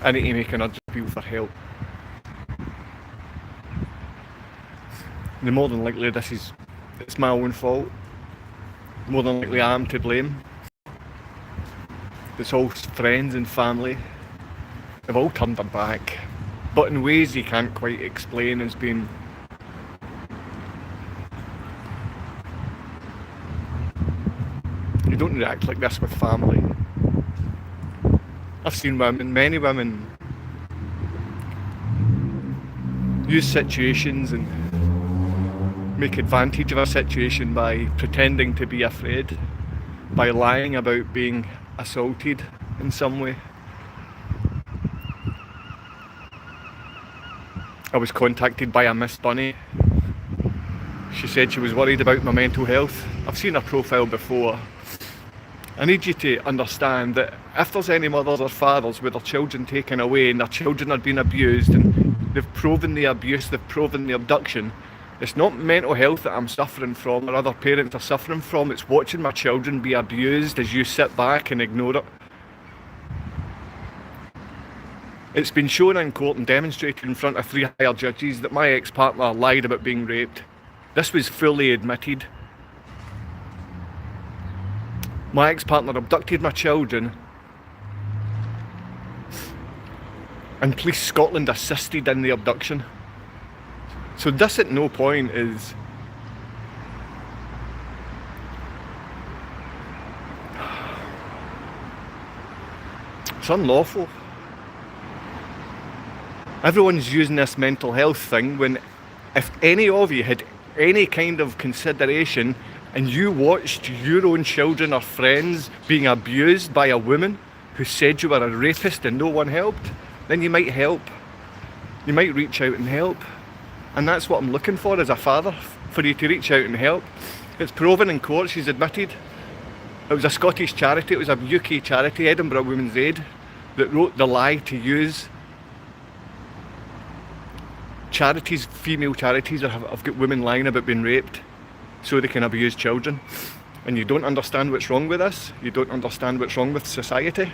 I need to make an urgent appeal for help. The more than likely it's my own fault. More than likely I am to blame. It's all friends and family. They've all turned their back, but in ways you can't quite explain as being you don't react like this with family. I've seen many women use situations and make advantage of a situation by pretending to be afraid, by lying about being assaulted in some way. I was contacted by a Miss Bunny. She said she was worried about my mental health. I've seen her profile before. I need you to understand that if there's any mothers or fathers with their children taken away and their children are being abused and they've proven the abuse, they've proven the abduction, it's not mental health that I'm suffering from or other parents are suffering from, it's watching my children be abused as you sit back and ignore it. It's been shown in court and demonstrated in front of 3 higher judges that my ex-partner lied about being raped. This was fully admitted. My ex-partner abducted my children and Police Scotland assisted in the abduction. So this at no point is it's unlawful. Everyone's using this mental health thing when if any of you had any kind of consideration and you watched your own children or friends being abused by a woman who said you were a rapist and no one helped, then you might help. You might reach out and help. And that's what I'm looking for as a father, for you to reach out and help. It's proven in court, she's admitted. It was a Scottish charity, it was a UK charity, Edinburgh Women's Aid, that wrote the lie to use charities, female charities that have got women lying about being raped so they can abuse children. And you don't understand what's wrong with this, you don't understand what's wrong with society.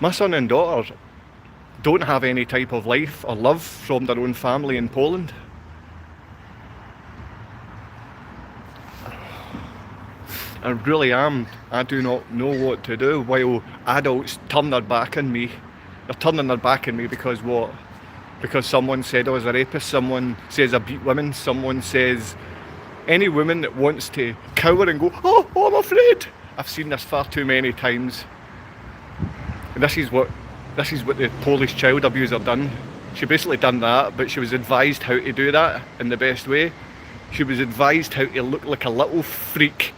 My son and daughter don't have any type of life or love from their own family in Poland. I really am. I do not know what to do while adults turn their back on me. They're turning their back on me because what? Because someone said I was a rapist, someone says I beat women, someone says any woman that wants to cower and go, oh, I'm afraid. I've seen this far too many times. And this is what the Polish child abuser done. She basically done that, but she was advised how to do that in the best way. She was advised how to look like a little freak.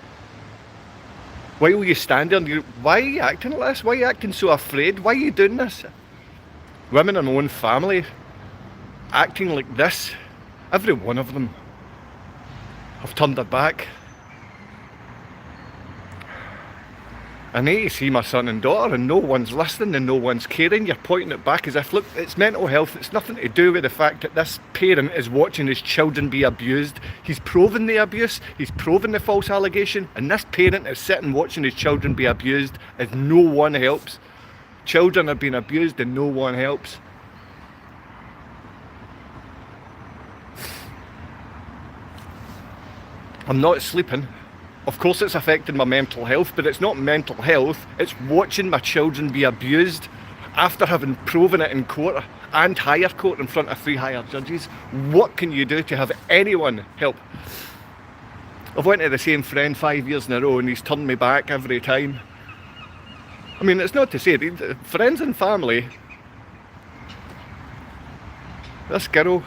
Why will you stand there and why are you acting like this? Why are you acting so afraid? Why are you doing this? Women in my own family acting like this, every one of them have turned their back. I need to see my son and daughter and no one's listening and no one's caring. You're pointing it back as if, look, it's mental health. It's nothing to do with the fact that this parent is watching his children be abused. He's proven the abuse, he's proven the false allegation, and this parent is sitting watching his children be abused as no one helps. Children are being abused and no one helps. I'm not sleeping. Of course it's affecting my mental health, but it's not mental health, it's watching my children be abused after having proven it in court and higher court in front of 3 higher judges. What can you do to have anyone help? I've went to the same friend 5 years in a row and he's turned me back every time. I mean, it's not to say, friends and family, this girl,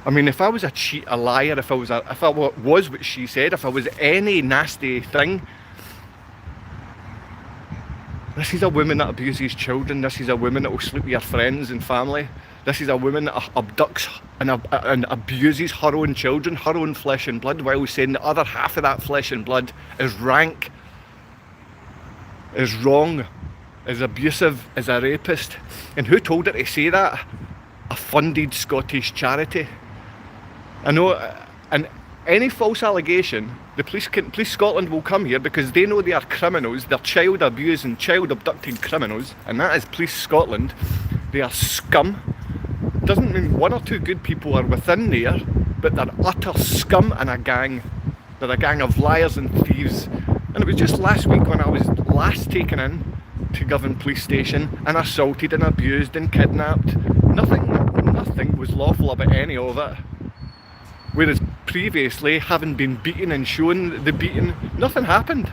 I mean, if I was a cheat, a liar, if I was what she said, if I was any nasty thing, this is a woman that abuses children, this is a woman that will sleep with her friends and family, this is a woman that abducts and abuses her own children, her own flesh and blood, while saying the other half of that flesh and blood is rank, is wrong, is abusive, is a rapist. And who told her to say that? A funded Scottish charity. I know, and Any false allegation, the police Scotland will come here because they know they are criminals. They're child abusing, child abducting criminals, and that is Police Scotland. They are scum. Doesn't mean one or two good people are within there, but they're utter scum and a gang. They're a gang of liars and thieves. And it was just last week when I was last taken in to Govan Police Station and assaulted and abused and kidnapped. Nothing was lawful about any of it. Whereas previously, having been beaten and shown the beating, nothing happened.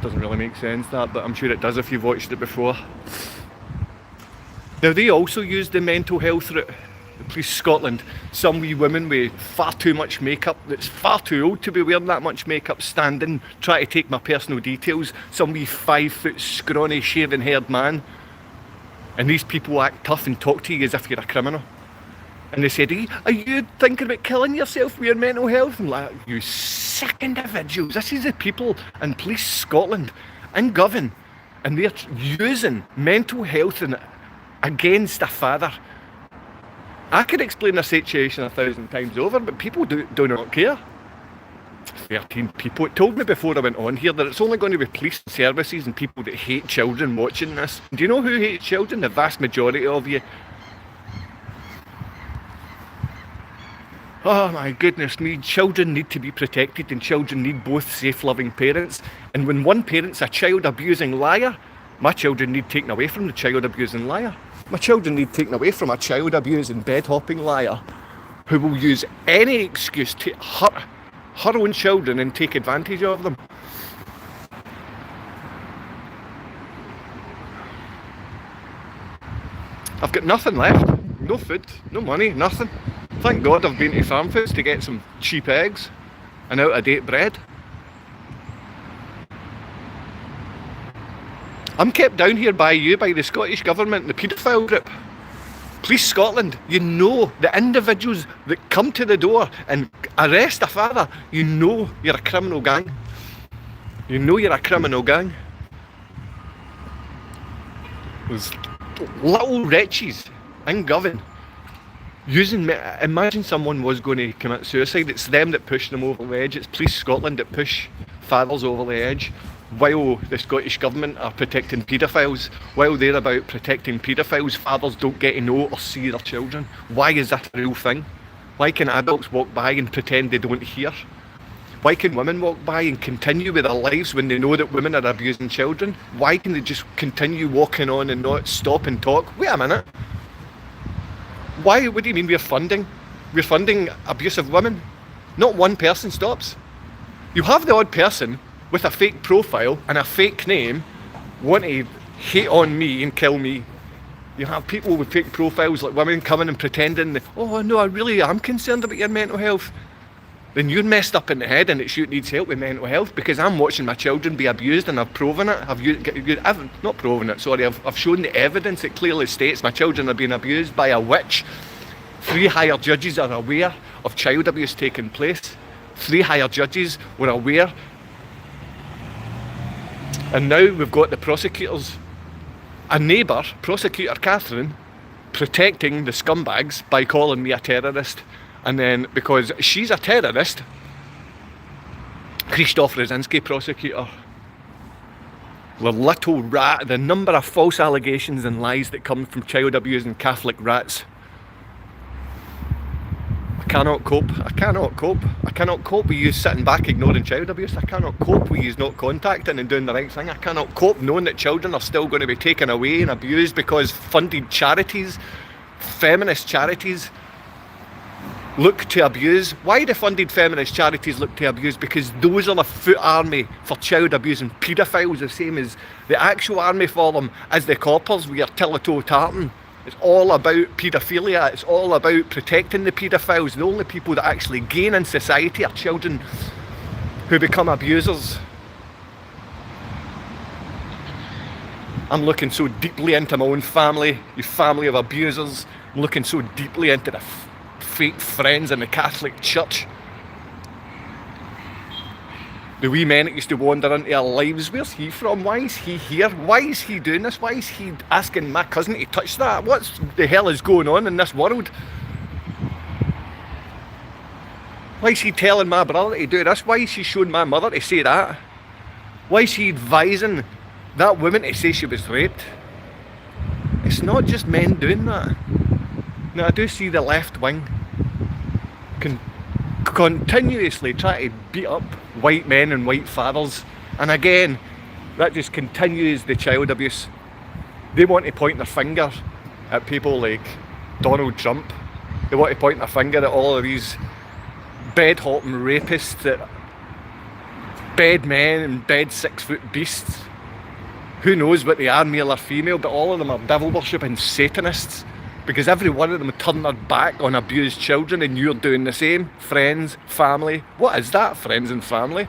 Doesn't really make sense that, but I'm sure it does if you've watched it before. Now they also use the mental health route. The Police Scotland, some wee women with far too much makeup, that's far too old to be wearing that much makeup, standing, try to take my personal details, some wee 5 foot scrawny shaven haired man, and these people act tough and talk to you as if you're a criminal. And they said, are you thinking about killing yourself with your mental health? I'm like, you sick individuals. This is the people in Police Scotland, in Govan, and they're using mental health against a father. I could explain the situation 1,000 times over, but people do not care. 13 people. It told me before I went on here that it's only going to be police services and people that hate children watching this. Do you know who hates children? The vast majority of you. Oh my goodness me, children need to be protected and children need both safe, loving parents. And when one parent's a child abusing liar, my children need taken away from the child abusing liar. My children need taken away from a child abusing, bed hopping liar who will use any excuse to hurt her own children and take advantage of them. I've got nothing left. No food, no money, nothing. Thank God I've been to Farm Foods to get some cheap eggs and out-of-date bread. I'm kept down here by you, by the Scottish Government, the paedophile group. Police Scotland, you know the individuals that come to the door and arrest a father, you know you're a criminal gang. You know you're a criminal gang. Those little wretches in Govan imagine someone was going to commit suicide. It's them that push them over the edge. It's Police Scotland that push fathers over the edge, while the Scottish Government are protecting paedophiles. While they're about protecting paedophiles, fathers don't get to know or see their children. Why is that a real thing? Why can adults walk by and pretend they don't hear? Why can women walk by and continue with their lives when they know that women are abusing children? Why can they just continue walking on and not stop and talk? Wait a minute. Why? What do you mean we're funding? We're funding abusive women? Not one person stops. You have the odd person with a fake profile and a fake name want to hate on me and kill me. You have people with fake profiles like women coming and pretending that, oh no, I really am concerned about your mental health. Then you're messed up in the head and it's you that needs help with mental health, because I'm watching my children be abused and I've proven it. I've not proven it, sorry, I've shown the evidence. It clearly states my children are being abused by a witch. 3 higher judges are aware of child abuse taking place. 3 higher judges were aware. And now we've got the prosecutors, a neighbour, Prosecutor Catherine, protecting the scumbags by calling me a terrorist. And then, because she's a terrorist, Krzysztof Rosinski, prosecutor, the little rat, the number of false allegations and lies that come from child abusing Catholic rats. I cannot cope. I cannot cope with you sitting back ignoring child abuse. I cannot cope with you not contacting and doing the right thing. I cannot cope knowing that children are still going to be taken away and abused because funded charities, feminist charities, look to abuse. Why do funded feminist charities look to abuse? Because those are the foot army for child abuse and paedophiles, the same as the actual army for them as the coppers with your tiller-toe tartan. It's all about paedophilia. It's all about protecting the paedophiles. The only people that actually gain in society are children who become abusers. I'm looking so deeply into my own family, your family of abusers. I'm looking so deeply into the fake friends in the Catholic Church. The wee men that used to wander into our lives, where's he from? Why is he here? Why is he doing this? Why is he asking my cousin to touch that? What the hell is going on in this world? Why is she telling my brother to do this? Why is she showing my mother to say that? Why is she advising that woman to say she was raped? It's not just men doing that. Now, I do see the left wing continuously try to beat up white men and white fathers, and again, that just continues the child abuse. They want to point their finger at people like Donald Trump. They want to point their finger at all of these bed-hopping rapists, that bed men and bed 6-foot beasts. Who knows what they are, male or female, but all of them are devil-worshipping Satanists, because every one of them turned their back on abused children, and you're doing the same. Friends, family. What is that, friends and family?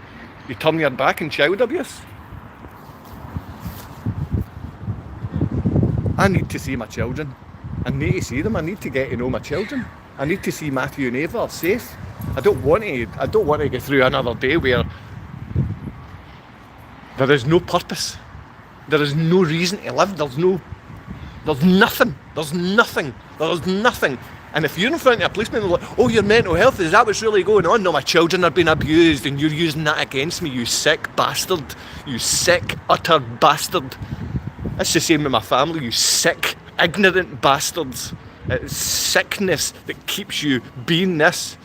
You turn your back on child abuse? I need to see my children. I need to see them. I need to get to know my children. I need to see Matthew and Ava are safe. I don't want to get through another day where there is no purpose. There is no reason to live. There's nothing. And if you're in front of a policeman and they're like, oh, your mental health, is that what's really going on? No, my children are being abused and you're using that against me, you sick bastard. You sick, utter bastard. That's the same with my family, you sick, ignorant bastards. It's sickness that keeps you being this.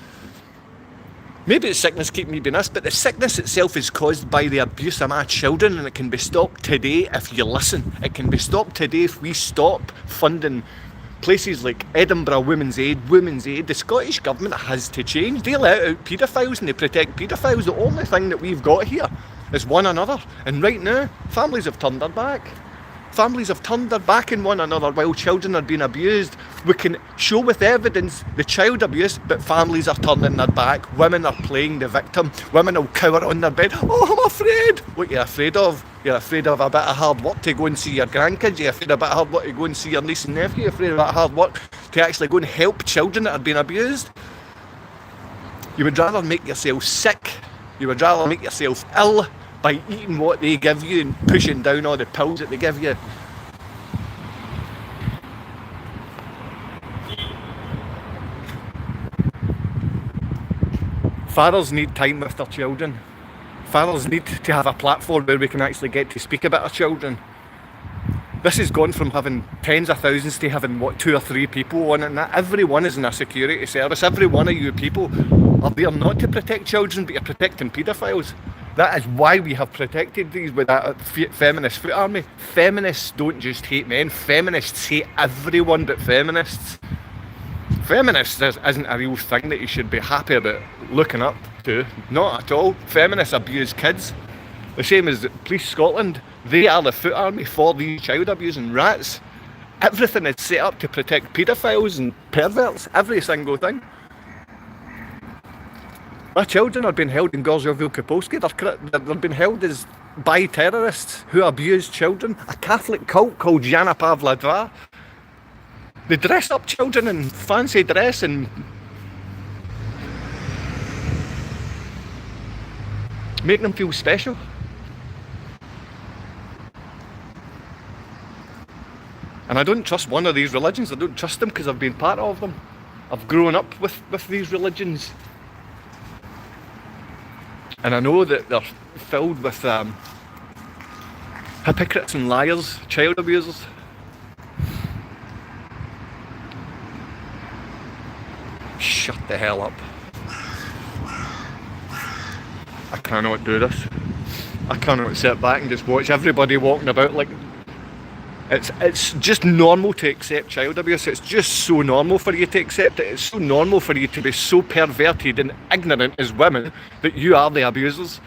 Maybe it's sickness keeping me being this, but the sickness itself is caused by the abuse of my children, and it can be stopped today if you listen. It can be stopped today if we stop funding places like Edinburgh Women's Aid. The Scottish Government has to change. They let out paedophiles and they protect paedophiles. The only thing that we've got here is one another. And right now, families have turned their back. Families have turned their back on one another while children are being abused. We can show with evidence the child abuse, but families are turning their back. Women are playing the victim. Women will cower on their bed. Oh, I'm afraid. What you're afraid of? You're afraid of a bit of hard work to go and see your grandkids. You're afraid of a bit of hard work to go and see your niece and nephew. You're afraid of a bit of hard work to actually go and help children that are being abused. You would rather make yourself sick. You would rather make yourself ill by eating what they give you and pushing down all the pills that they give you. Fathers need time with their children. Fathers need to have a platform where we can actually get to speak about our children. This has gone from having tens of thousands to having, 2 or 3 people on it, and that everyone is in a security service. Every one of you people are there not to protect children, but you're protecting paedophiles. That is why we have protected these with that feminist foot army. Feminists don't just hate men, feminists hate everyone but feminists. Feminists isn't a real thing that you should be happy about looking up to. Not at all. Feminists abuse kids. The same as Police Scotland. They are the foot army for these child abusing rats. Everything is set up to protect paedophiles and perverts. Every single thing. My children are being held in Gorzoville-Kapolski. They're being held by terrorists who abuse children. A Catholic cult called Jana Pavla II. They dress up children in fancy dress and make them feel special. And I don't trust one of these religions. I don't trust them because I've been part of them. I've grown up with these religions. And I know that they're filled with hypocrites and liars, child abusers. Shut the hell up. I cannot do this. I cannot sit back and just watch everybody walking about like... It's just normal to accept child abuse. It's just so normal for you to accept it. It's so normal for you to be so perverted and ignorant as women that you are the abusers.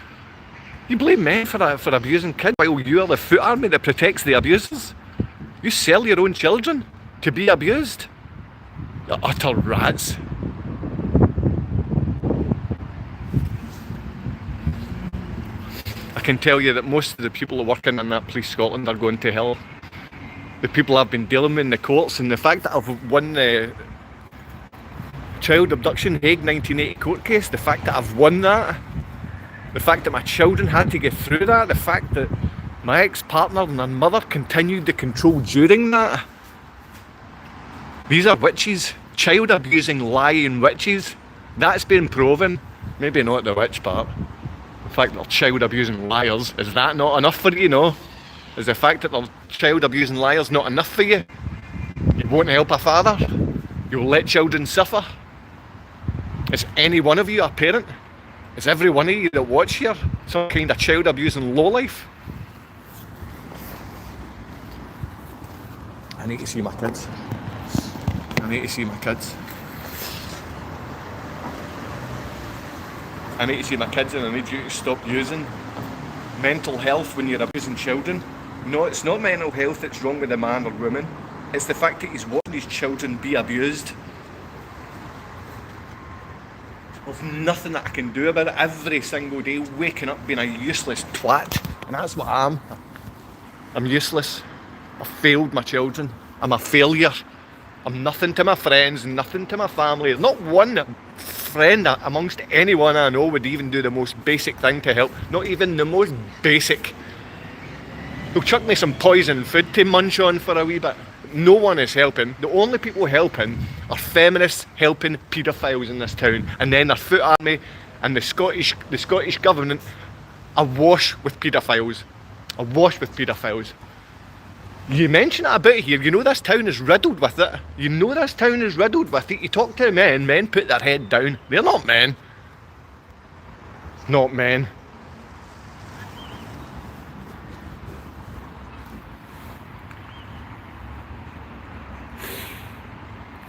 You blame men for abusing kids while you are the foot army that protects the abusers. You sell your own children to be abused. You utter rats. I can tell you that most of the people working in that Police Scotland are going to hell. The people I've been dealing with in the courts, and the fact that I've won the child abduction Hague 1980 court case, the fact that I've won that, the fact that my children had to get through that, the fact that my ex-partner and her mother continued to control during that. These are witches, child abusing, lying witches. That's been proven. Maybe not the witch part. The fact that they're child abusing liars, is that not enough for you, no? Is the fact that they're child abusing liars not enough for you? You won't help a father? You'll let children suffer? Is any one of you a parent? Is every one of you that watch here some kind of child abusing lowlife? I need to see my kids. I need to see my kids. I need to see my kids, and I need you to stop using mental health when you're abusing children. No, it's not mental health that's wrong with the man or woman. It's the fact that he's watching his children be abused. There's nothing that I can do about it. Every single day, waking up being a useless twat. And that's what I am. I'm useless. I failed my children. I'm a failure. I'm nothing to my friends, nothing to my family. There's not one friend amongst anyone I know would even do the most basic thing to help. Not even the most basic. They'll chuck me some poison food to munch on for a wee bit. No one is helping. The only people helping are feminists helping paedophiles in this town. And then their foot army and the Scottish government awash with paedophiles. Awash with paedophiles. You mention it a bit here, you know this town is riddled with it. You know this town is riddled with it. You talk to men put their head down. They're not men. Not men.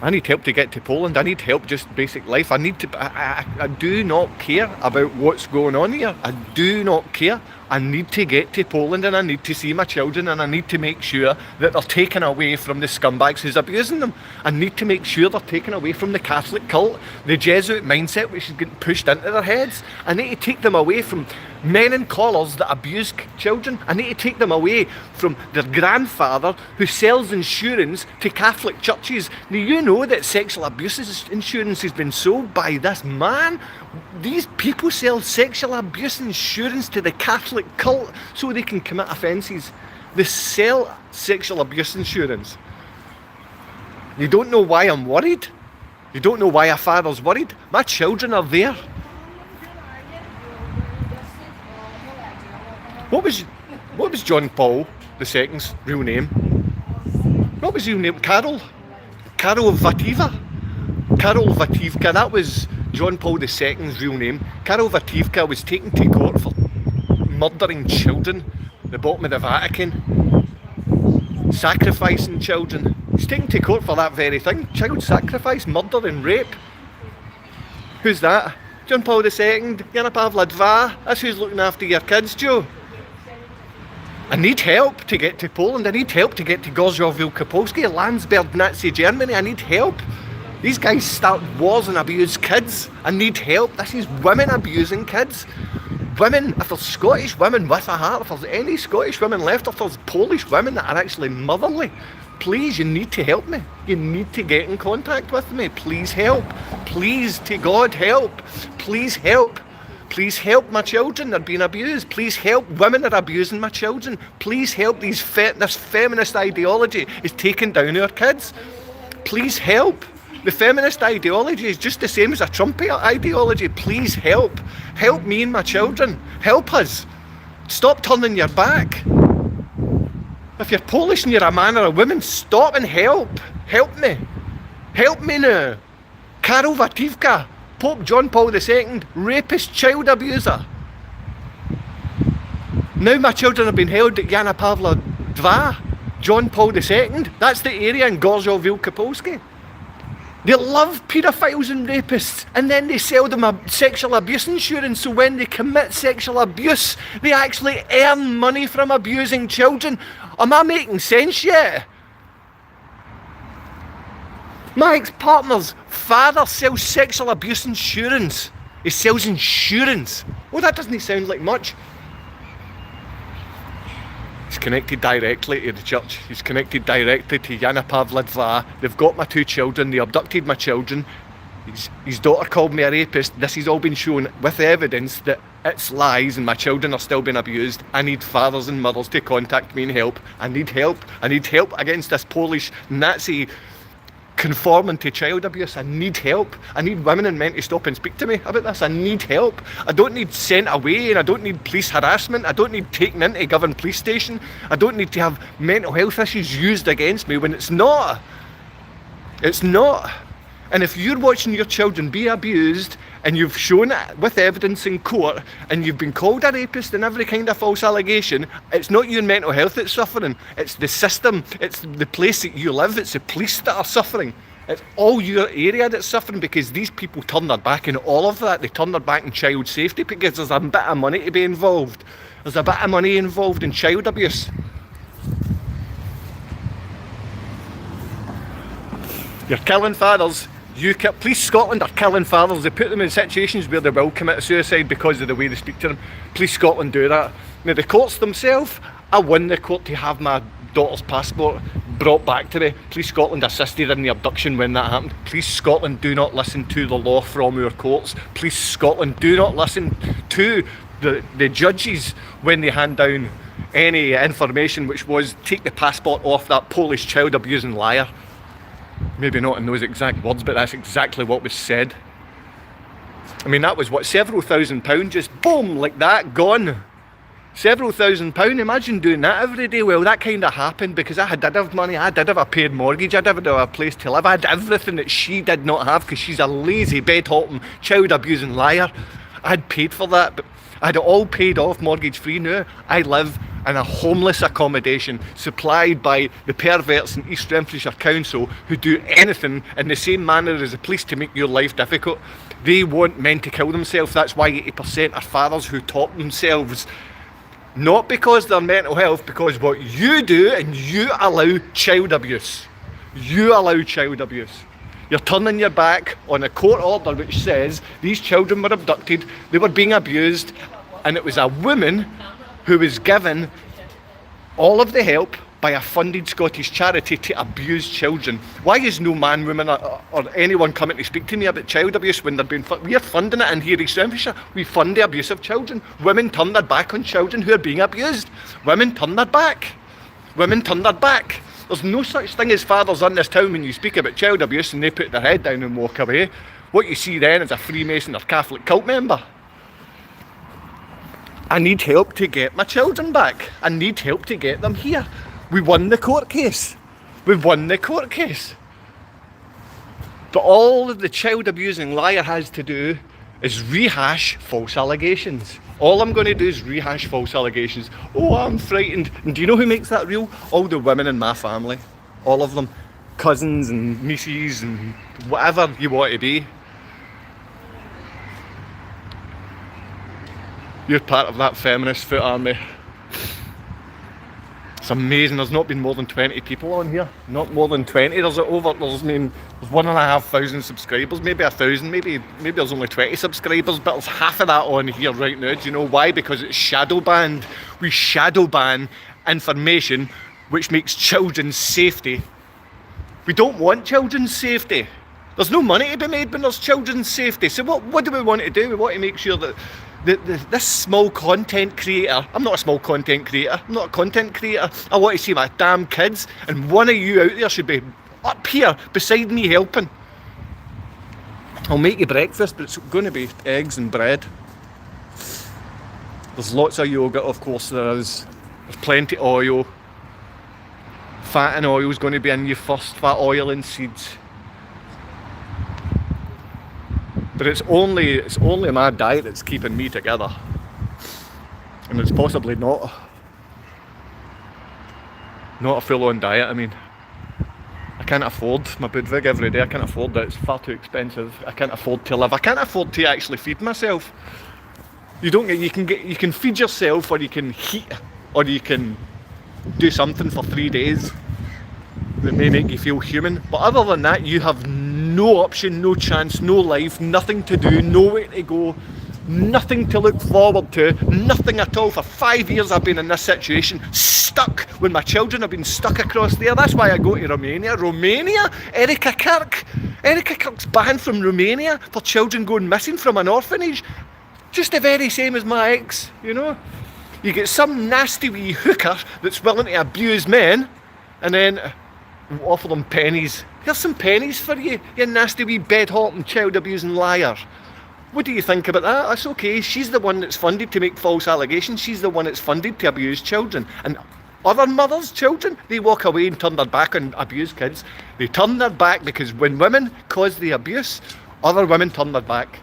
I need help to get to Poland. I need help just basic life. I do not care about what's going on here. I do not care. I need to get to Poland, and I need to see my children, and I need to make sure that they're taken away from the scumbags who's abusing them. I need to make sure they're taken away from the Catholic cult, the Jesuit mindset which is getting pushed into their heads. I need to take them away from men in collars that abuse children. I need to take them away from their grandfather who sells insurance to Catholic churches. Now, you know that sexual abuse insurance has been sold by this man. These people sell sexual abuse insurance to the Catholic cult so they can commit offences. They sell sexual abuse insurance. You don't know why I'm worried? You don't know why a father's worried? My children are there. What was John Paul II's real name? What was his name? Karol Wojtyła. Karol Wojtyła, that was John Paul II's real name. Karol Wojtyła was taken to court for murdering children at the bottom of the Vatican. Sacrificing children. He's taken to court for that very thing. Child sacrifice, murder and rape. Who's that? John Paul II, Jana Pawla II. That's who's looking after your kids, Joe. I need help to get to Poland. I need help to get to Gorzów Wielkopolski, Landsberg, Nazi Germany. I need help. These guys start wars and abuse kids. I need help. This is women abusing kids. Women, if there's Scottish women with a heart, if there's any Scottish women left, if there's Polish women that are actually motherly, please, you need to help me. You need to get in contact with me. Please help. Please, to God, help. Please help. Please help my children, they're being abused. Please help women that are abusing my children. Please help this feminist ideology is taking down our kids. Please help. The feminist ideology is just the same as a Trump ideology. Please help. Help me and my children. Help us. Stop turning your back. If you're Polish and you're a man or a woman, stop and help. Help me. Help me now. Karol Wojtyła, Pope John Paul II, rapist, child abuser. Now my children have been held at Jana Pawla II, John Paul II. That's the area in Gorzów Wielkopolski. They love paedophiles and rapists, and then they sell them a sexual abuse insurance, so when they commit sexual abuse, they actually earn money from abusing children. Am I making sense yet? My ex-partner's father sells sexual abuse insurance. He sells insurance. Well, that doesn't sound like much. He's connected directly to the church. He's connected directly to Jana Pawla II. They've got my two children. They abducted my children. His daughter called me a rapist. This has all been shown with evidence that it's lies and my children are still being abused. I need fathers and mothers to contact me and help. I need help. I need help against this Polish Nazi conforming to child abuse. I need help. I need women and men to stop and speak to me about this. I need help. I don't need sent away, and I don't need police harassment. I don't need taken into Govan police station. I don't need to have mental health issues used against me when it's not. It's not. And if you're watching your children be abused, and you've shown it with evidence in court, and you've been called a rapist and every kind of false allegation, it's not your mental health that's suffering. It's the system. It's the place that you live. It's the police that are suffering. It's all your area that's suffering, because these people turn their back on all of that. They turn their back on child safety because there's a bit of money to be involved. There's a bit of money involved in child abuse. You're killing fathers. Police Scotland are killing fathers. They put them in situations where they will commit suicide because of the way they speak to them. Police Scotland do that. Now the courts themselves, I won the court to have my daughter's passport brought back to me. Police Scotland assisted in the abduction when that happened. Police Scotland do not listen to the law from our courts. Police Scotland do not listen to the judges when they hand down any information, which was take the passport off that Polish child abusing liar. Maybe not in those exact words, but that's exactly what was said. I mean, that was what, several £1,000s, just boom, like that, gone. Several £1,000s, imagine doing that every day. Well, that kind of happened because I did have money, I did have a paid mortgage, I did have a place to live, I had everything that she did not have because she's a lazy, bed-hopping, child-abusing liar. I had paid for that, but I had it all paid off, mortgage-free. Now I live in a homeless accommodation supplied by the perverts in East Renfrewshire Council who do anything in the same manner as the police to make your life difficult. They want men to kill themselves. That's why 80% are fathers who top themselves. Not because of their mental health, because what you do, and you allow child abuse. You allow child abuse. You're turning your back on a court order which says these children were abducted, they were being abused, and it was a woman who was given all of the help by a funded Scottish charity to abuse children. Why is no man, woman or anyone coming to speak to me about child abuse when they're being we're funding it in here in East Renfrewshire. We fund the abuse of children. Women turn their back on children who are being abused. Women turn their back. Women turn their back. There's no such thing as fathers in this town when you speak about child abuse and they put their head down and walk away. What you see then is a Freemason or Catholic cult member. I need help to get my children back. I need help to get them here. We won the court case. We've won the court case. But all the child abusing liar has to do is rehash false allegations. All I'm going to do is rehash false allegations. Oh, I'm frightened. And do you know who makes that real? All the women in my family. All of them. Cousins and nieces and whatever you want to be. You're part of that feminist foot army. It's amazing. There's not been more than 20 people on here. Not more than 20. There's 1,500 subscribers, maybe 1,000, maybe there's only 20 subscribers, but there's half of that on here right now. Do you know why? Because it's shadow banned. We shadow ban information which makes children's safety. We don't want children's safety. There's no money to be made when there's children's safety. So what do we want to do? We want to make sure that this small content creator, I'm not a small content creator, I'm not a content creator, I want to see my damn kids, and one of you out there should be up here beside me helping. I'll make you breakfast, but it's going to be eggs and bread. There's lots of yogurt, of course there is. There's plenty of oil. Fat and oil is going to be in you first, fat, oil and seeds. But it's only my diet that's keeping me together. And it's possibly not a full-on diet. I mean, I can't afford my Budwig every day. I can't afford it. It's far too expensive. I can't afford to live. I can't afford to actually feed myself. You can feed yourself, or you can heat, or you can do something for 3 days that may make you feel human. But other than that, you have no option, no chance, no life, nothing to do, nowhere to go, nothing to look forward to, nothing at all. For 5 years I've been in this situation, stuck, when my children have been stuck across there. That's why I go to Romania. Romania? Erica Kirk's banned from Romania for children going missing from an orphanage. Just the very same as my ex, you know. You get some nasty wee hooker that's willing to abuse men, and then offer them pennies. Here's some pennies for you, you nasty wee bed-hopping, child-abusing liar. What do you think about that? That's okay. She's the one that's funded to make false allegations. She's the one that's funded to abuse children. And other mothers' children, they walk away and turn their back on abused kids. They turn their back because when women cause the abuse, other women turn their back.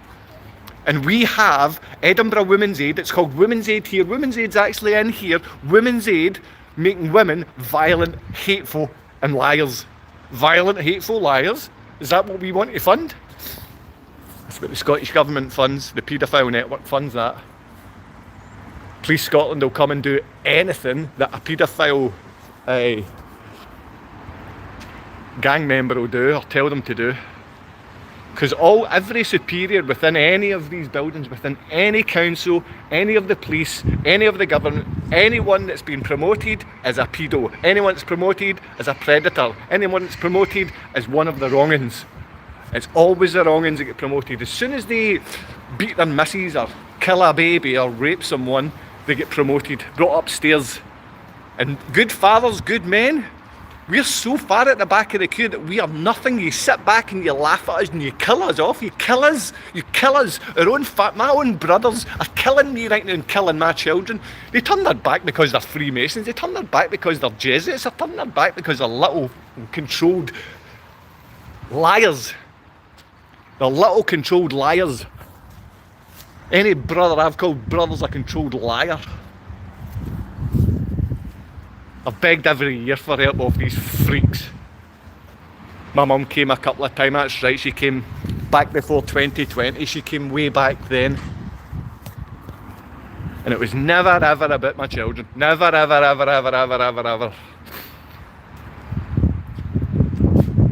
And we have Edinburgh Women's Aid. It's called Women's Aid here. Women's Aid's actually in here. Women's Aid making women violent, hateful and liars. Violent, hateful liars. Is that what we want to fund? That's what the Scottish Government funds. The paedophile network funds that. Police Scotland will come and do anything that a paedophile gang member will do or tell them to do. Because every superior within any of these buildings, within any council, any of the police, any of the government, anyone that's been promoted as a pedo, anyone that's promoted as a predator, anyone that's promoted as one of the wrong-uns. It's always the wrong-uns that get promoted. As soon as they beat their missus or kill a baby or rape someone, they get promoted, brought upstairs. And good fathers, good men, we're so far at the back of the queue that we are nothing. You sit back and you laugh at us and you kill us off. You kill us. You kill us. My own brothers are killing me right now and killing my children. They turn their back because they're Freemasons. They turn their back because they're Jesuits. They turn their back because they're little controlled liars. They're little controlled liars. Any brother I've called brother's a controlled liar. I've begged every year for help off these freaks. My mum came a couple of times, that's right, she came back before 2020, she came way back then. And it was never ever about my children. Never ever ever ever ever ever ever.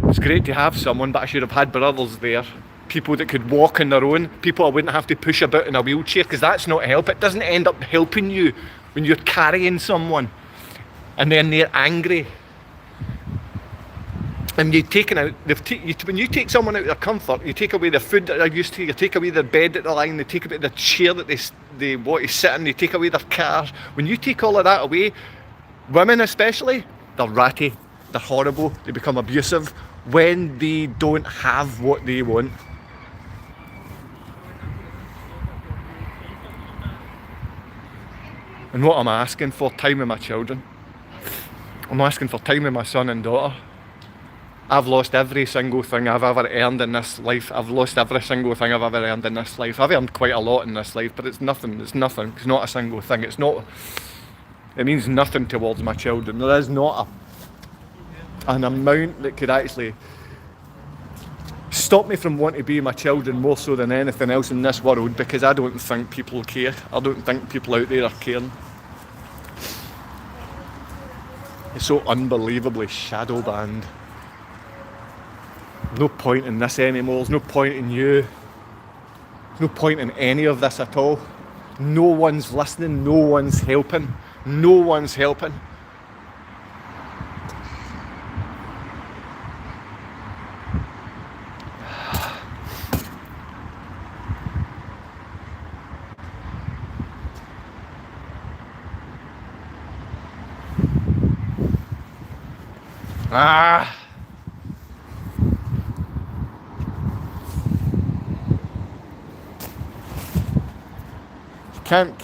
It's great to have someone, but I should have had brothers there. People that could walk on their own, people I wouldn't have to push about in a wheelchair, because that's not help. It doesn't end up helping you when you're carrying someone. And then they're angry. And when you take someone out of their comfort, you take away the food that they're used to, you take away the bed that they're lying, they take away the chair that they want to sit in, they take away their car. When you take all of that away, women especially, they're ratty, they're horrible, they become abusive when they don't have what they want. And what I'm asking for, time with my children. I'm asking for time with my son and daughter. I've lost every single thing I've ever earned in this life. I've lost every single thing I've ever earned in this life. I've earned quite a lot in this life, but it's nothing. It's nothing. It's not a single thing. It means nothing towards my children. There is not an amount that could actually stop me from wanting to be my children more so than anything else in this world, because I don't think people care. I don't think people out there are caring. It's so unbelievably shadow banned. No point in this anymore. There's no point in you. There's no point in any of this at all. No one's listening. No one's helping. No one's helping.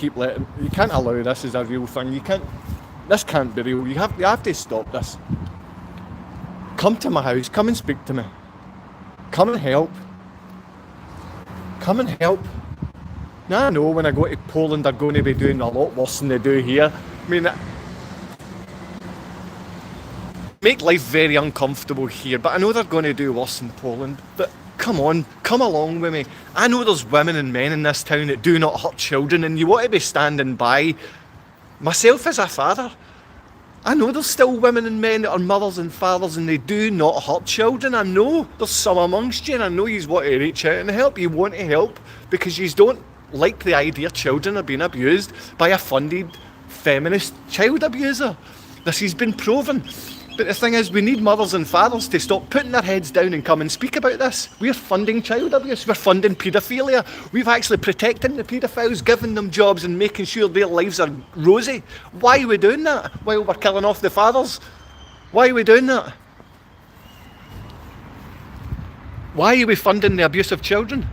You can't allow this as a real thing. This can't be real. You have to stop this. Come to my house, come and speak to me. Come and help. Come and help. Now I know when I go to Poland they're going to be doing a lot worse than they do here. I mean, make life very uncomfortable here, but I know they're going to do worse in Poland. But come on, come along with me. I know there's women and men in this town that do not hurt children, and you want to be standing by. Myself as a father, I know there's still women and men that are mothers and fathers and they do not hurt children. I know there's some amongst you, and I know you want to reach out and help. You want to help because you don't like the idea children are being abused by a funded feminist child abuser. This has been proven. But the thing is, we need mothers and fathers to stop putting their heads down and come and speak about this. We're funding child abuse, we're funding paedophilia. We've actually protected the paedophiles, giving them jobs and making sure their lives are rosy. Why are we doing that? While we're killing off the fathers? Why are we doing that? Why are we funding the abuse of children?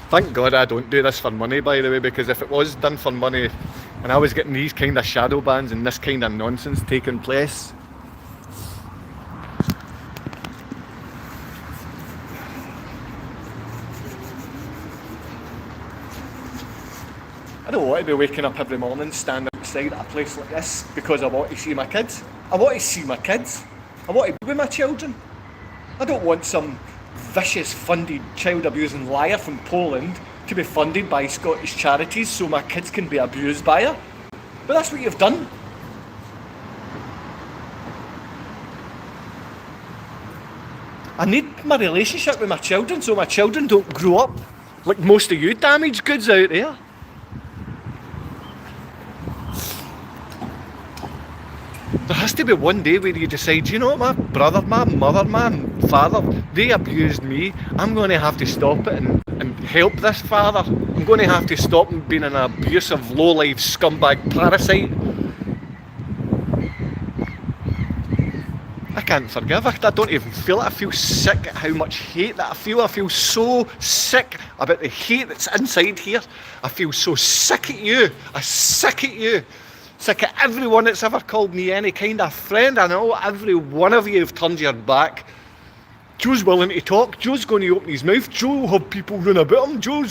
Thank God I don't do this for money, by the way, because if it was done for money and I was getting these kind of shadow bans and this kind of nonsense taking place, I don't want to be waking up every morning standing outside a place like this because I want to see my kids. I want to see my kids. I want to be with my children. I don't want some vicious funded child abusing liar from Poland to be funded by Scottish charities so my kids can be abused by her. But that's what you've done. I need my relationship with my children so my children don't grow up like most of you damaged goods out there. There has to be one day where you decide, you know what, my brother, my mother, my father, they abused me. I'm going to have to stop it and help this father. I'm going to have to stop him being an abusive, low-life scumbag parasite. I can't forgive it. I don't even feel it. I feel sick at how much hate that I feel. I feel so sick about the hate that's inside here. I feel so sick at you. I'm sick at you. Sick of everyone that's ever called me any kind of friend. I know every one of you have turned your back. Joe's willing to talk. Joe's going to open his mouth. Joe will have people run about him. Joe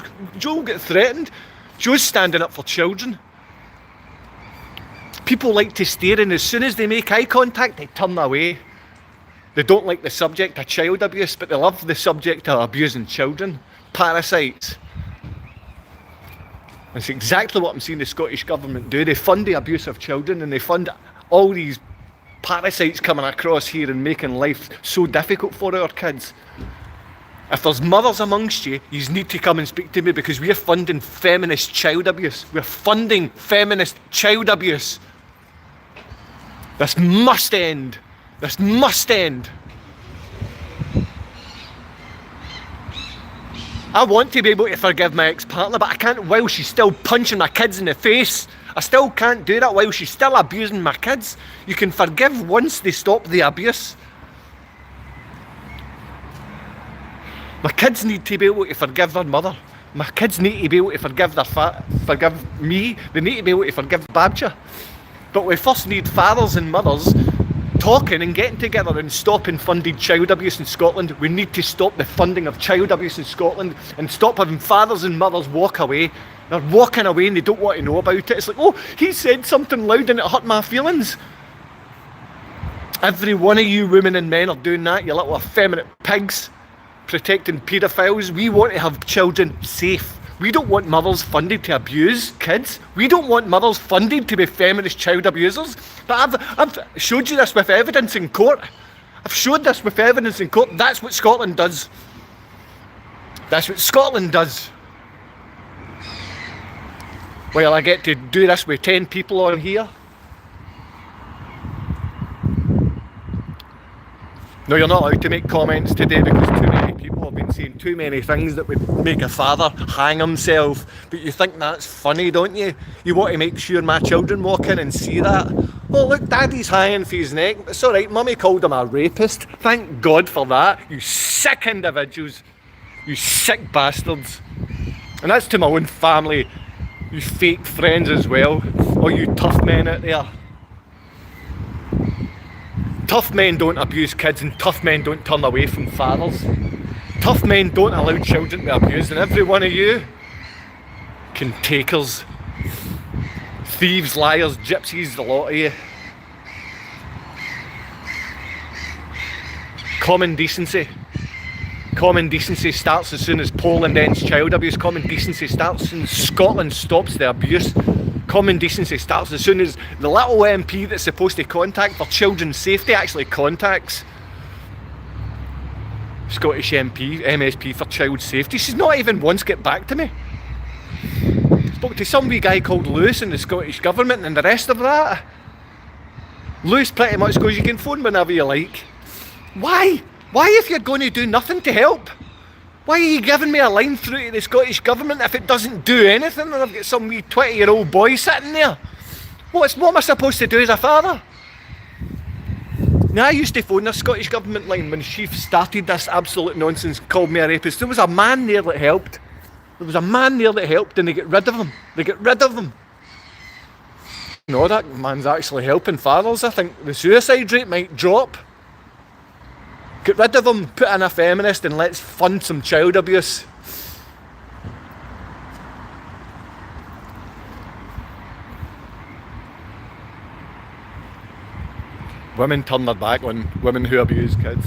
will get threatened. Joe's standing up for children. People like to stare, and as soon as they make eye contact, they turn away. They don't like the subject of child abuse, but they love the subject of abusing children. Parasites. It's exactly what I'm seeing the Scottish Government do. They fund the abuse of children and they fund all these parasites coming across here and making life so difficult for our kids. If there's mothers amongst you, you need to come and speak to me because we're funding feminist child abuse. We're funding feminist child abuse. This must end. This must end. I want to be able to forgive my ex-partner, but I can't while she's still punching my kids in the face. I still can't do that while she's still abusing my kids. You can forgive once they stop the abuse. My kids need to be able to forgive their mother. My kids need to be able to forgive forgive me. They need to be able to forgive Babja. But we first need fathers and mothers talking and getting together and stopping funded child abuse in Scotland. We need to stop the funding of child abuse in Scotland and stop having fathers and mothers walk away. They're walking away and they don't want to know about it. It's like, oh, he said something loud and it hurt my feelings. Every one of you women and men are doing that, you little effeminate pigs, protecting paedophiles. We want to have children safe. We don't want mothers funded to abuse kids. We don't want mothers funded to be feminist child abusers. But I've showed you this with evidence in court. I've showed this with evidence in court. That's what Scotland does. That's what Scotland does. Well, I get to do this with 10 people on here. No, you're not allowed to make comments today because too many people have been saying too many things that would make a father hang himself. But you think that's funny, don't you? You want to make sure my children walk in and see that. Oh, look, Daddy's hanging for his neck. It's all right, Mummy called him a rapist. Thank God for that. You sick individuals. You sick bastards. And that's to my own family. You fake friends as well. All you tough men out there. Tough men don't abuse kids and tough men don't turn away from fathers. Tough men don't allow children to abuse, and every one of you can takers, thieves, liars, gypsies, the lot of you. Common decency. Common decency starts as soon as Poland ends child abuse. Common decency starts as soon as Scotland stops the abuse. Common decency starts as soon as the little MP that's supposed to contact for children's safety actually contacts Scottish MSP for child safety. She's not even once get back to me. Spoke to some wee guy called Lewis in the Scottish Government and the rest of that. Lewis pretty much goes, you can phone whenever you like. Why? Why if you're going to do nothing to help? Why are you giving me a line through to the Scottish Government if it doesn't do anything and I've got some wee 20-year-old boy sitting there? What am I supposed to do as a father? Now, I used to phone the Scottish Government line when she started this absolute nonsense, called me a rapist. There was a man there that helped. And they get rid of him. No, that man's actually helping fathers. I think the suicide rate might drop. Get rid of him, put in a feminist, and let's fund some child abuse. Women turn their back on women who abuse kids.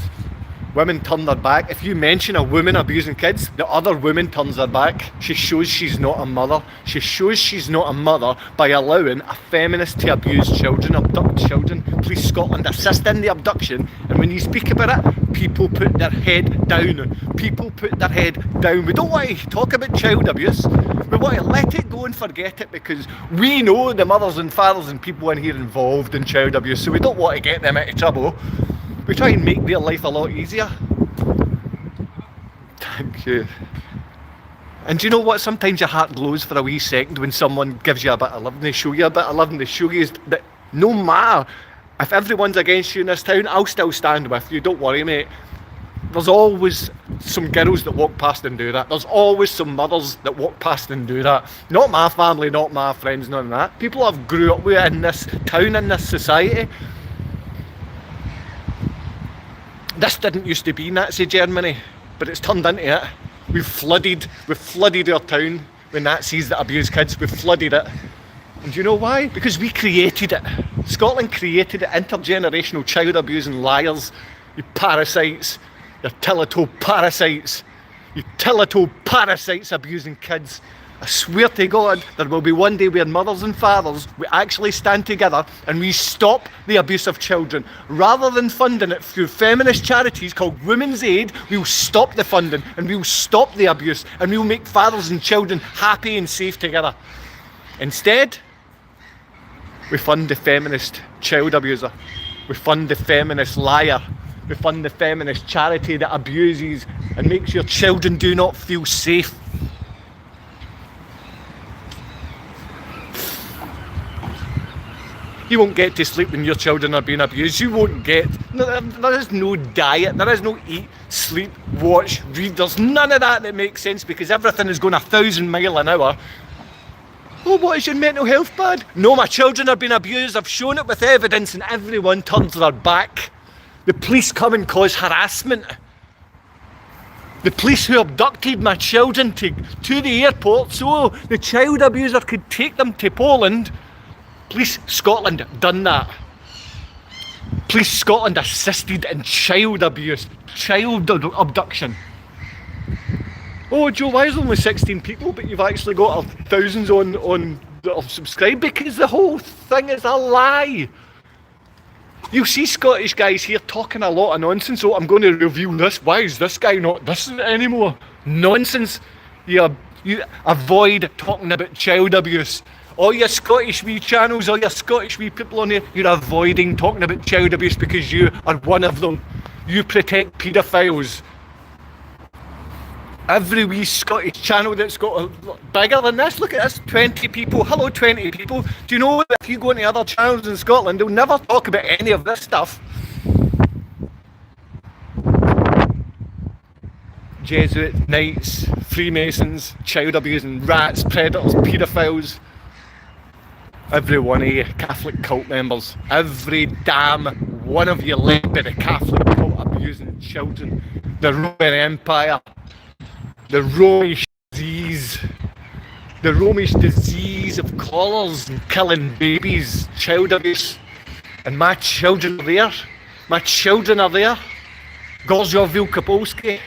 Women turn their back. If you mention a woman abusing kids, the other woman turns her back. She shows she's not a mother. She shows she's not a mother by allowing a feminist to abuse children, abduct children. Police Scotland assist in the abduction, and when you speak about it, people put their head down. We don't want to talk about child abuse. We want to let it go and forget it, because we know the mothers and fathers and people in here involved in child abuse, so we don't want to get them into trouble. We try and make their life a lot easier. Thank you. And do you know what? Sometimes your heart glows for a wee second when someone gives you a bit of love, and they show you a bit of love, and they show you that no matter if everyone's against you in this town, I'll still stand with you. Don't worry, mate. There's always some girls that walk past and do that. There's always some mothers that walk past and do that. Not my family, not my friends, none of that. People I've grew up with in this town, in this society. This didn't used to be Nazi Germany, but it's turned into it. We've flooded our town with Nazis that abuse kids. We've flooded it. And do you know why? Because we created it. Scotland created it. Intergenerational child abusing liars. You parasites. You're tillitoe parasites. You tillitoe parasites abusing kids. I swear to God, there will be one day where mothers and fathers, we actually stand together and we stop the abuse of children. Rather than funding it through feminist charities called Women's Aid, we'll stop the funding and we'll stop the abuse, and we'll make fathers and children happy and safe together. Instead, we fund the feminist child abuser. We fund the feminist liar. We fund the feminist charity that abuses and makes your children do not feel safe. You won't get to sleep when your children are being abused. You won't get... There is no diet. There is no eat, sleep, watch, read. There's none of that makes sense, because everything is going 1,000 miles an hour. Oh, what, is your mental health bad? No, my children are being abused. I've shown it with evidence, and everyone turns their back. The police come and cause harassment. The police who abducted my children to the airport so the child abuser could take them to Poland. Police Scotland done that. Police Scotland assisted in child abuse, child abduction. Oh, Joe, why is there only 16 people, but you've actually got thousands on that have subscribed? Because the whole thing is a lie. You see Scottish guys here talking a lot of nonsense. Oh, I'm going to reveal this. Why is this guy not this anymore? Nonsense. You avoid talking about child abuse. All your Scottish wee channels, all your Scottish wee people on here, you're avoiding talking about child abuse because you are one of them. You protect paedophiles. Every wee Scottish channel that's got bigger than this, look at this, 20 people. Hello, 20 people. Do you know that if you go into other channels in Scotland, they'll never talk about any of this stuff? Jesuits, knights, Freemasons, child abusing rats, predators, paedophiles. Every one of you Catholic cult members, every damn one of you led by the Catholic cult abusing children, the Roman Empire, the Romish disease of collars and killing babies, child abuse. And my children are there. My children are there. Gorzio Wielkopolski.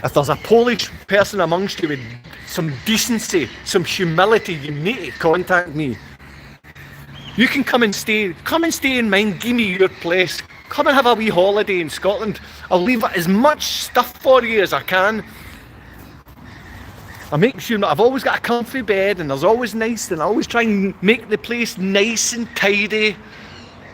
If there's a Polish person amongst you with some decency, some humility, you need to contact me. You can come and stay in mine, give me your place. Come and have a wee holiday in Scotland. I'll leave as much stuff for you as I can. I make sure that I've always got a comfy bed, and there's always nice, and I always try and make the place nice and tidy,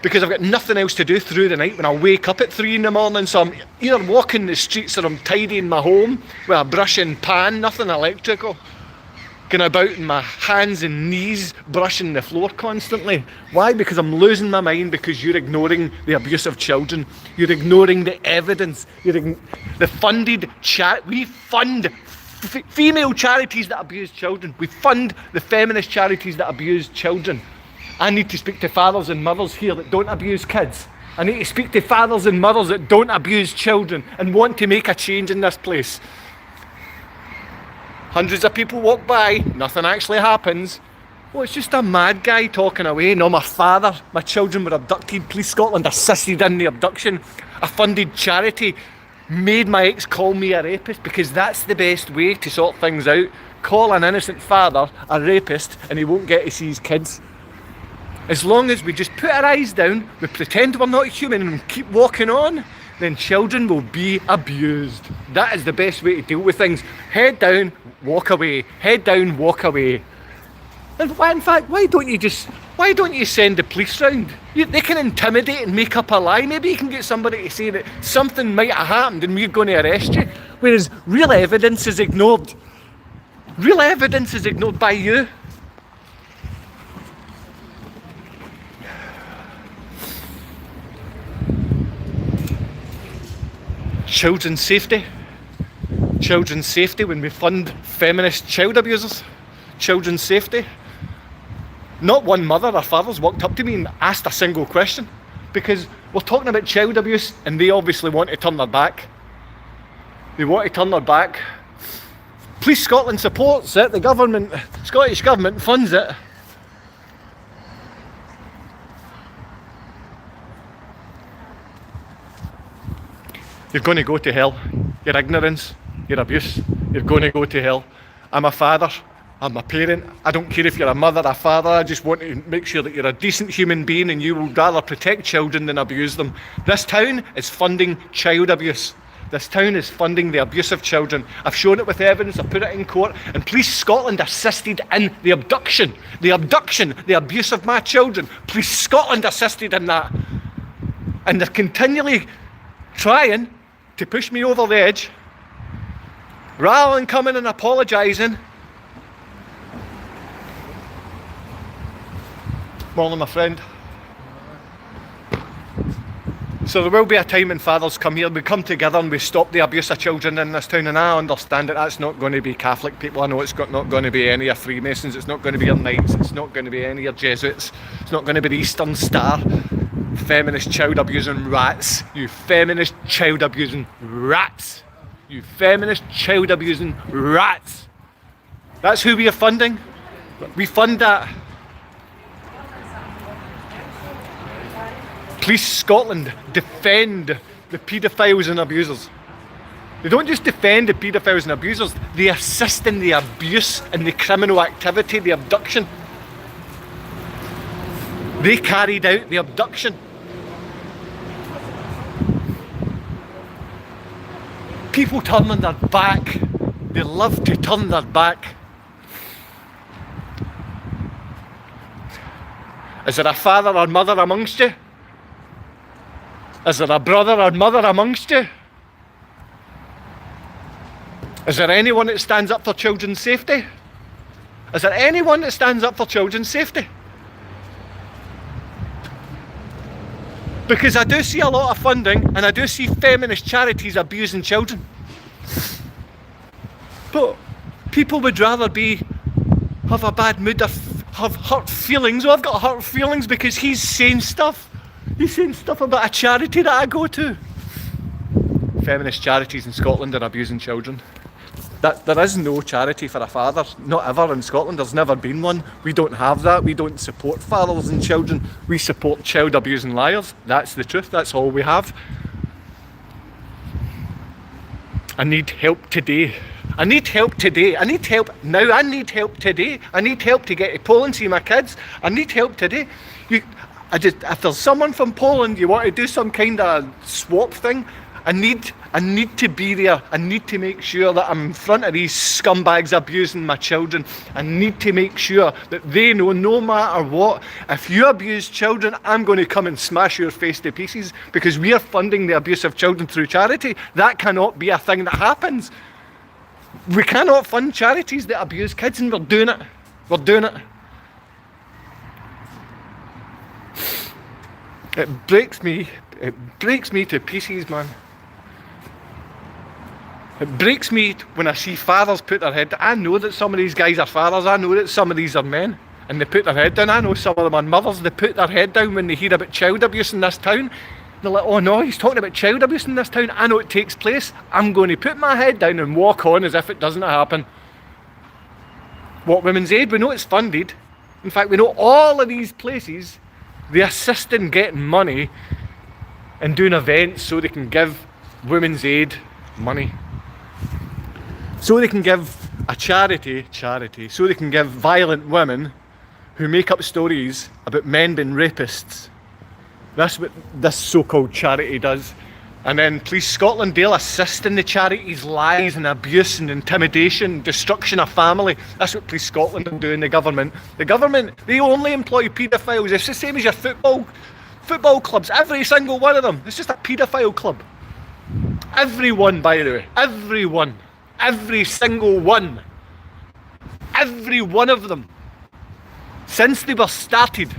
because I've got nothing else to do through the night when I wake up at 3 in the morning. So I'm either walking the streets or I'm tidying my home with a brush and pan, nothing electrical. going about in my hands and knees, brushing the floor constantly. Why? Because I'm losing my mind, because you're ignoring the abuse of children. You're ignoring the evidence. The funded we fund female charities that abuse children. We fund the feminist charities that abuse children. I need to speak to fathers and mothers here that don't abuse kids. I need to speak to fathers and mothers that don't abuse children and want to make a change in this place. Hundreds of people walk by, nothing actually happens. Well, it's just a mad guy talking away. No, my children were abducted. Police Scotland assisted in the abduction. A funded charity made my ex call me a rapist, because that's the best way to sort things out. Call an innocent father a rapist and he won't get to see his kids. As long as we just put our eyes down, we pretend we're not human and keep walking on, then children will be abused. That is the best way to deal with things. Head down, walk away. Head down, walk away. And in fact, why don't you send the police round? They can intimidate and make up a lie. Maybe you can get somebody to say that something might have happened and we're going to arrest you. Whereas real evidence is ignored. Real evidence is ignored by you. Children's safety. Children's safety when we fund feminist child abusers. Children's safety. Not one mother or father's walked up to me and asked a single question, because we're talking about child abuse and they obviously want to turn their back. They want to turn their back. Police Scotland supports it, the Scottish Government funds it. You're going to go to hell. Your ignorance, your abuse, you're going to go to hell. I'm a father. I'm a parent. I don't care if you're a mother, a father. I just want to make sure that you're a decent human being and you will rather protect children than abuse them. This town is funding child abuse. This town is funding the abuse of children. I've shown it with evidence. I've put it in court. And Police Scotland assisted in the abduction, the abuse of my children. Police Scotland assisted in that. And they're continually trying to push me over the edge. Rather than coming and apologising. Morning, my friend. So there will be a time when fathers come here, we come together and we stop the abuse of children in this town, and I understand that that's not going to be Catholic people. I know it's not going to be any of Freemasons, it's not going to be your Knights, it's not going to be any of Jesuits, it's not going to be the Eastern Star. Feminist child abusing rats. You feminist child abusing rats. You feminist child abusing rats. That's who we are funding. We fund that. Police Scotland defend the paedophiles and abusers. They don't just defend the paedophiles and abusers, they assist in the abuse and the criminal activity, the abduction. They carried out the abduction. People turning their back. They love to turn their back. Is there a father or mother amongst you? Is there a brother or mother amongst you? Is there anyone that stands up for children's safety? Is there anyone that stands up for children's safety? Because I do see a lot of funding and I do see feminist charities abusing children. But people would rather have a bad mood or have hurt feelings. Well, I've got hurt feelings because he's saying stuff. He's saying stuff about a charity that I go to. Feminist charities in Scotland are abusing children. There is no charity for a father, not ever in Scotland. There's never been one. We don't have that. We don't support fathers and children. We support child abusing liars. That's the truth. That's all we have. I need help today. I need help today. I need help now. I need help today. I need help to get to Poland, see my kids. I need help today. If there's someone from Poland, you want to do some kind of swap thing, I need to be there. I need to make sure that I'm in front of these scumbags abusing my children. I need to make sure that they know, no matter what, if you abuse children, I'm going to come and smash your face to pieces, because we are funding the abuse of children through charity. That cannot be a thing that happens. We cannot fund charities that abuse kids, and we're doing it. We're doing it. It breaks me to pieces, man. It breaks me when I see fathers put their head down. I know that some of these guys are fathers, I know that some of these are men, and they put their head down. I know some of them are mothers, they put their head down when they hear about child abuse in this town. They're like, oh no, he's talking about child abuse in this town. I know it takes place. I'm going to put my head down and walk on as if it doesn't happen. What, Women's Aid? We know it's funded. In fact, we know all of these places, they assist in getting money and doing events so they can give Women's Aid money. So they can give a charity, so they can give violent women who make up stories about men being rapists. That's what this so-called charity does. And then Police Scotland, they'll assist in the charity's lies and abuse and intimidation, destruction of family. That's what Police Scotland are doing, the government. The government, they only employ paedophiles. It's the same as your football clubs, every single one of them. It's just a paedophile club. Everyone, by the way, everyone. Every single one. Every one of them. Since they were started.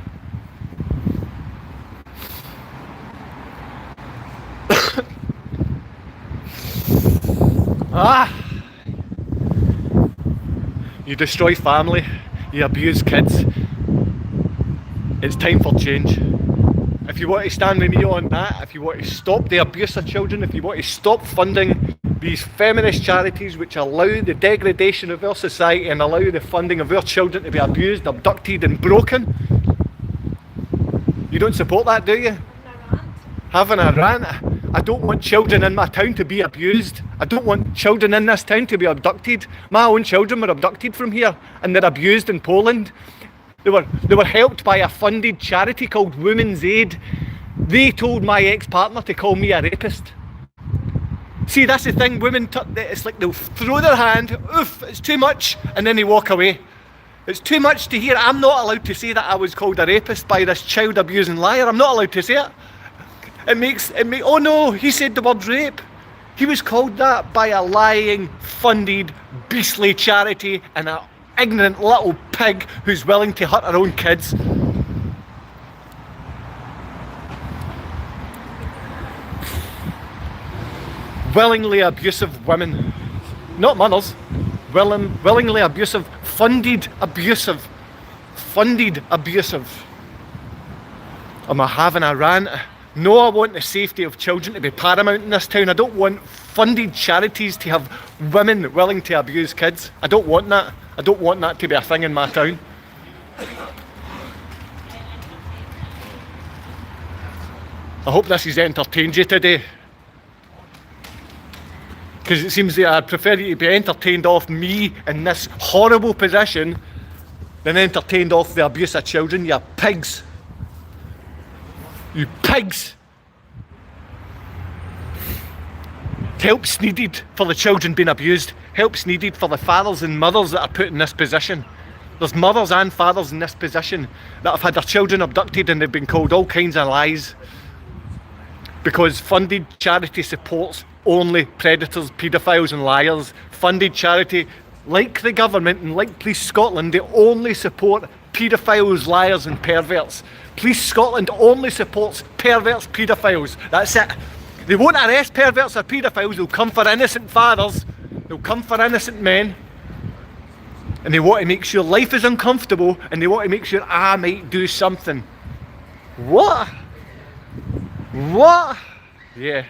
You destroy family, you abuse kids. It's time for change. If you want to stand with me on that, if you want to stop the abuse of children, if you want to stop funding these feminist charities which allow the degradation of our society and allow the funding of our children to be abused, abducted and broken, you don't support that, do you? Having a rant. I don't want children in my town to be abused. I don't want children in this town to be abducted. My own children were abducted from here and they're abused in Poland. They were helped by a funded charity called Women's Aid. They told my ex-partner to call me a rapist. See, that's the thing, women, it's like they'll throw their hand, oof, it's too much, and then they walk away. It's too much to hear. I'm not allowed to say that I was called a rapist by this child abusing liar. I'm not allowed to say it. Oh no, he said the word rape. He was called that by a lying, funded, beastly charity and an ignorant little pig who's willing to hurt her own kids. Willingly abusive women, not mothers, willingly abusive, funded abusive. Am I having a rant? No, I want the safety of children to be paramount in this town. I don't want funded charities to have women willing to abuse kids. I don't want that. I don't want that to be a thing in my town. I hope this has entertained you today. Because it seems that I'd prefer you to be entertained off me in this horrible position than entertained off the abuse of children, you pigs. You pigs! Help's needed for the children being abused. Help's needed for the fathers and mothers that are put in this position. There's mothers and fathers in this position that have had their children abducted and they've been called all kinds of lies. Because funded charity supports only predators, paedophiles and liars. Funded charity, like the government and like Police Scotland, they only support paedophiles, liars and perverts. Police Scotland only supports perverts, paedophiles. That's it. They won't arrest perverts or paedophiles, they'll come for innocent fathers, they'll come for innocent men. And they want to make sure life is uncomfortable and they want to make sure I might do something. What? What? Yeah.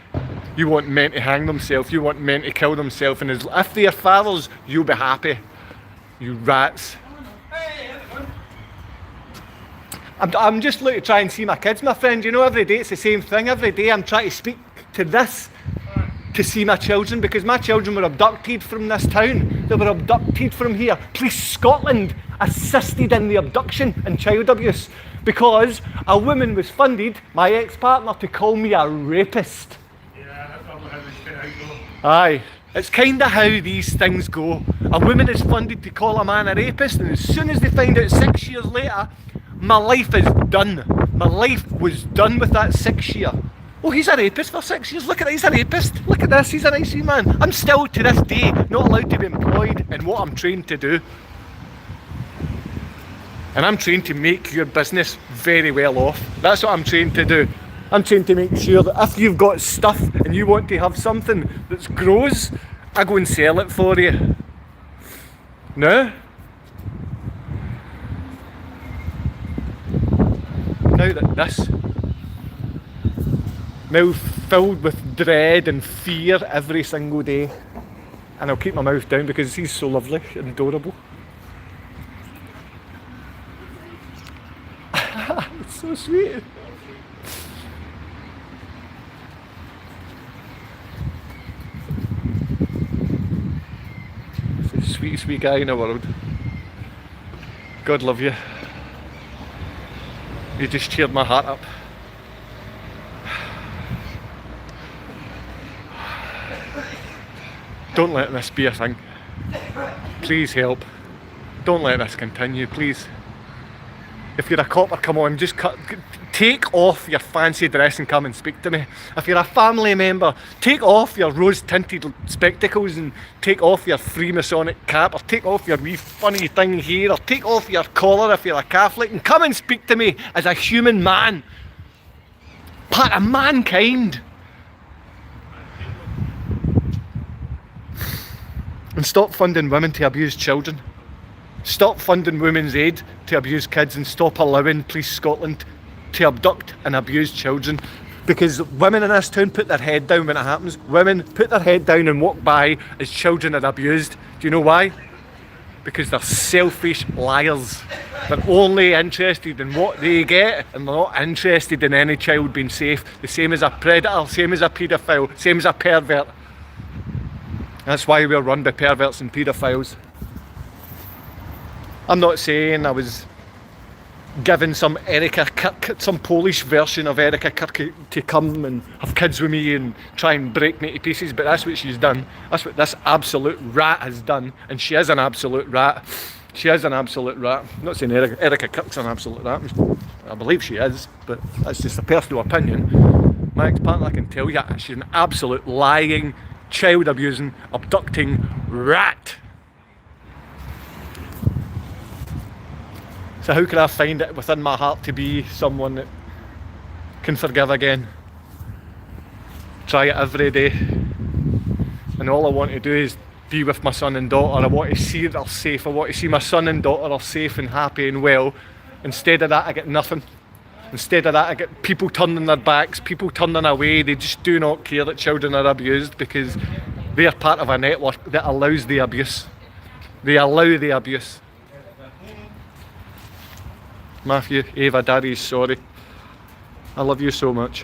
You want men to hang themselves, you want men to kill themselves, and if they're fathers, you'll be happy. You rats. I'm just looking to try and see my kids, my friend. You know, every day it's the same thing. Every day I'm trying to speak to this to see my children, because my children were abducted from this town. They were abducted from here. Police Scotland assisted in the abduction and child abuse because a woman was funded, my ex-partner, to call me a rapist. Yeah, that's probably how they go. Aye. It's kind of how these things go. A woman is funded to call a man a rapist, and as soon as they find out 6 years later, my life is done. My life was done with that 6 year. Oh, he's a rapist for 6 years. Look at that, he's a rapist. Look at this, he's a nice wee man. I'm still to this day not allowed to be employed in what I'm trained to do. And I'm trained to make your business very well off. That's what I'm trained to do. I'm trained to make sure that if you've got stuff and you want to have something that grows, I go and sell it for you. No? Now that this, now filled with dread and fear every single day, and I'll keep my mouth down because he's so lovely and adorable. It's so sweet. It's the sweetest wee guy in the world. God love you. You just cheered my heart up. Don't let this be a thing. Please help. Don't let this continue, please. If you're a copper, come on, just take off your fancy dress and come and speak to me. If you're a family member, take off your rose-tinted spectacles and take off your Freemasonic cap, or take off your wee funny thing here, or take off your collar if you're a Catholic, and come and speak to me as a human man. Part of mankind. And stop funding women to abuse children. Stop funding Women's Aid to abuse kids, and stop allowing Police Scotland to abduct and abuse children. Because women in this town put their head down when it happens. Women put their head down and walk by as children are abused. Do you know why? Because they're selfish liars. They're only interested in what they get, and they're not interested in any child being safe. The same as a predator, same as a paedophile, same as a pervert. That's why we're run by perverts and paedophiles. I'm not saying I was given some Erica Kirk, some Polish version of Erica Kirk to come and have kids with me and try and break me to pieces, but that's what she's done. That's what this absolute rat has done, and she is an absolute rat. She is an absolute rat. I'm not saying Erica Kirk's an absolute rat. I believe she is, but that's just a personal opinion. My ex-partner, I can tell you, she's an absolute lying, child abusing, abducting rat. So how can I find it within my heart to be someone that can forgive again? Try it every day. And all I want to do is be with my son and daughter. I want to see they're safe. I want to see my son and daughter are safe and happy and well. Instead of that, I get nothing. Instead of that, I get people turning their backs, people turning away. They just do not care that children are abused because they are part of a network that allows the abuse. They allow the abuse. Matthew, Ava, Daddy's sorry. I love you so much.